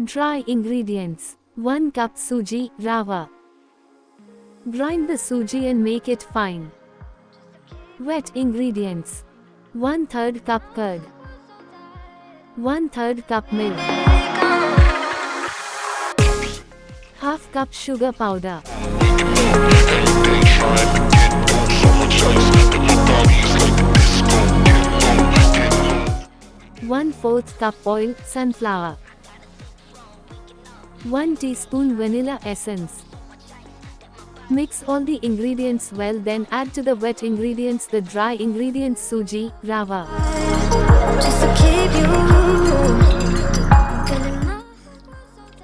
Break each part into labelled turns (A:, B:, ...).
A: Dry ingredients. 1 cup Suji, Rava. Grind the Suji and make it fine. Wet ingredients. 1/3 cup curd. 1/3 cup milk. Half cup sugar powder. 1/4 cup oil, sunflower. 1 teaspoon vanilla essence. Mix all the ingredients well, then add to the wet ingredients the dry ingredients Suji, Rava.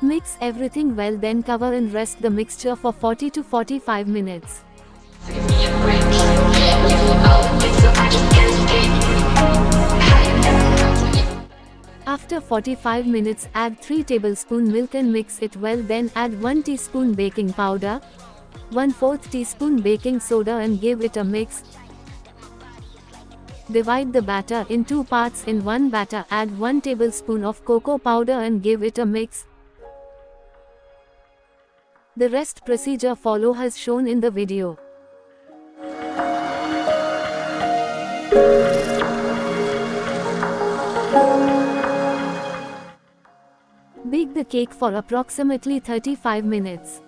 A: Mix everything well, then cover and rest the mixture for 40 to 45 minutes. After 45 minutes, add 3 tablespoon milk and mix it well, then add 1 teaspoon baking powder, 1/4 teaspoon baking soda and give it a mix. Divide the batter in 2 parts. In one batter, add 1 tablespoon of cocoa powder and give it a mix. The rest procedure follow as shown in the video. Bake the cake for approximately 35 minutes.